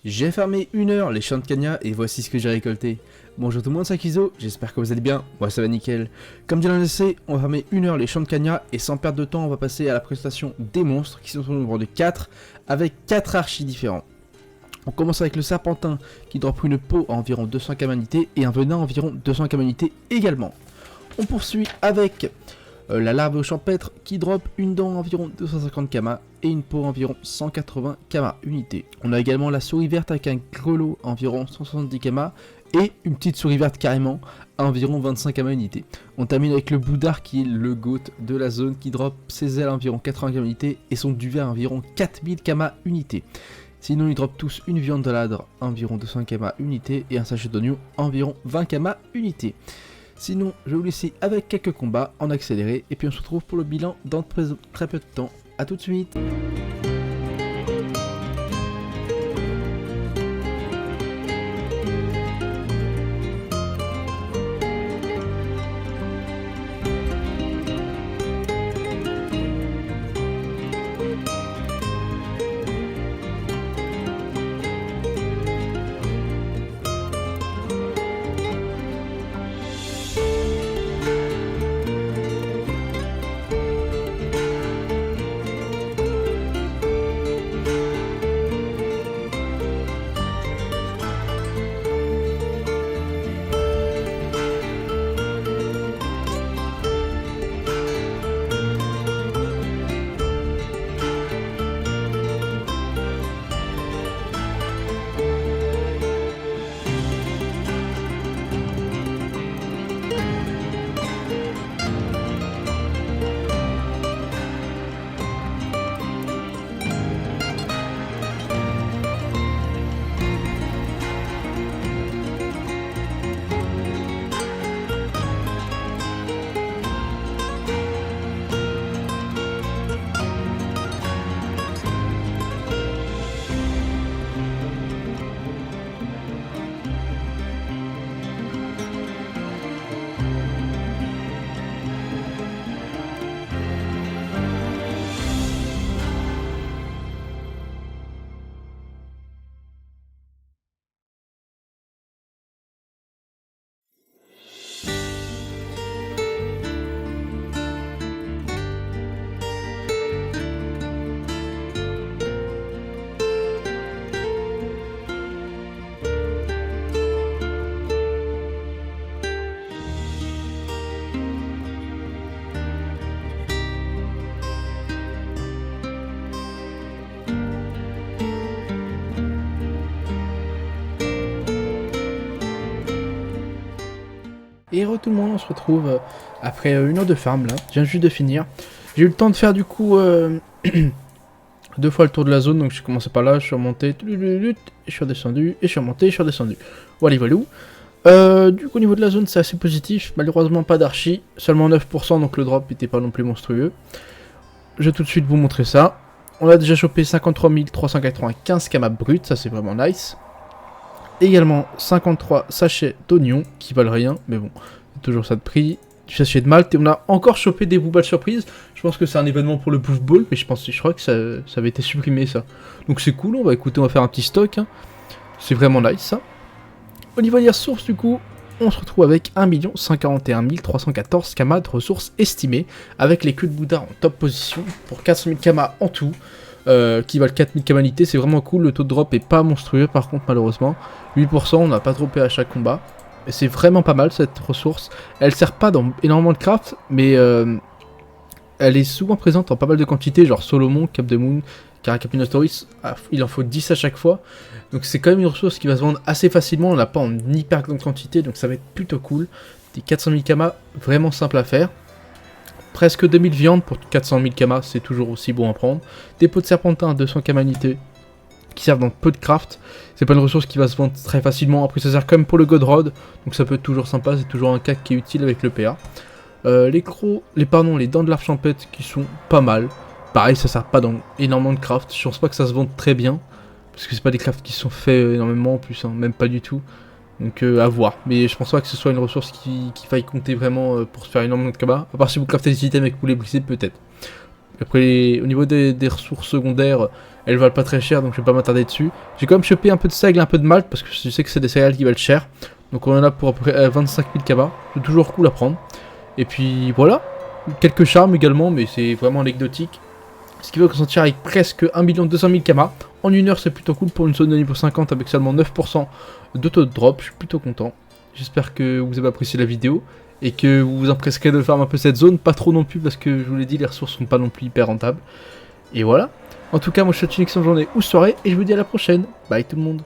J'ai farmé 1 heure les champs de Cagna et voici ce que j'ai récolté. Bonjour tout le monde, c'est Kizo, j'espère que vous allez bien, moi ça va nickel. Comme dit l'annoncé, on va farmer 1 heure les champs de Cagna et sans perdre de temps on va passer à la prestation des monstres qui sont au nombre de 4 avec 4 archis différents. On commence avec le serpentin qui drop une peau à environ 200 humanité et un venin à environ 200 humanité également. On poursuit avec la larve au champêtre qui drop une dent à environ 250 kama et une peau à environ 180 kama unité. On a également la souris verte avec un grelot à environ 170 kama et une petite souris verte carrément à environ 25 kama unité. On termine avec le boudard qui est le GOAT de la zone qui drop ses ailes à environ 80 kama unité et son duvet à environ 4000 kama unité. Sinon ils dropent tous une viande de ladre à environ 200 kama unité et un sachet d'oignon à environ 20 kama unité. Sinon, je vais vous laisser avec quelques combats en accéléré et puis on se retrouve pour le bilan dans très peu de temps. A tout de suite. Et re tout le monde, on se retrouve après 1 heure de farm là, je viens juste de finir. J'ai eu le temps de faire du coup 2 fois le tour de la zone, donc j'ai commencé par là, je suis remonté, je suis redescendu, et je suis remonté, je suis redescendu. Voilà, voilà. Du coup au niveau de la zone c'est assez positif, malheureusement pas d'archi, seulement 9%, donc le drop n'était pas non plus monstrueux. Je vais tout de suite vous montrer ça. On a déjà chopé 53 395 kama brut, ça c'est vraiment nice. Également 53 sachets d'oignons qui valent rien, mais bon, toujours ça de prix. Du sachet de malt et on a encore chopé des boules surprises. Je pense que c'est un événement pour le bouffe ball, mais je crois que ça avait été supprimé ça. Donc c'est cool, on va faire un petit stock. Hein. C'est vraiment nice ça. Au niveau des ressources du coup, on se retrouve avec 1 141 314 kama de ressources estimées, avec les queues de boudard en top position pour 400 000 kama en tout. Qui valent 4000 kamanités, c'est vraiment cool, le taux de drop est pas monstrueux par contre malheureusement, 8% on n'a pas droppé à chaque combat, et c'est vraiment pas mal cette ressource, elle sert pas dans énormément de craft, mais elle est souvent présente en pas mal de quantités, genre Solomon, Cap de Moon, Caracapinosaurus, il en faut 10 à chaque fois, donc c'est quand même une ressource qui va se vendre assez facilement, on l'a pas en hyper grande quantité, donc ça va être plutôt cool, des 400 000 kama, vraiment simple à faire. Presque 2000 viandes pour 400 000 kama, c'est toujours aussi bon à prendre. Des pots de serpentin à 200 kamanité qui servent dans peu de craft. C'est pas une ressource qui va se vendre très facilement. Après, ça sert quand même pour le God Rod, donc ça peut être toujours sympa. C'est toujours un cac qui est utile avec le PA. Les dents de l'arbre champêtre qui sont pas mal. Pareil, ça sert pas dans énormément de craft. Je pense pas que ça se vende très bien. Parce que c'est pas des crafts qui sont faits énormément en plus, hein, même pas du tout. Donc à voir, mais je pense pas que ce soit une ressource qui faille compter vraiment pour se faire énormément de cabas, à part si vous craftez des items et que vous les brisez peut-être. Après, au niveau des ressources secondaires, elles valent pas très cher, donc je vais pas m'attarder dessus. J'ai quand même chopé un peu de seigle, un peu de malt, parce que je sais que c'est des céréales qui valent cher. Donc on en a pour à peu près 25 000 kamas, c'est toujours cool à prendre. Et puis voilà, quelques charmes également, mais c'est vraiment anecdotique. Ce qui veut qu'on s'en tire avec presque 1 200 000 kamas. En 1 heure, c'est plutôt cool pour une zone de niveau 50 avec seulement 9% de taux de drop. Je suis plutôt content. J'espère que vous avez apprécié la vidéo et que vous vous empresserez de faire un peu cette zone. Pas trop non plus parce que je vous l'ai dit, les ressources sont pas non plus hyper rentables. Et voilà. En tout cas, moi je vous souhaite une excellente journée ou soirée et je vous dis à la prochaine. Bye tout le monde.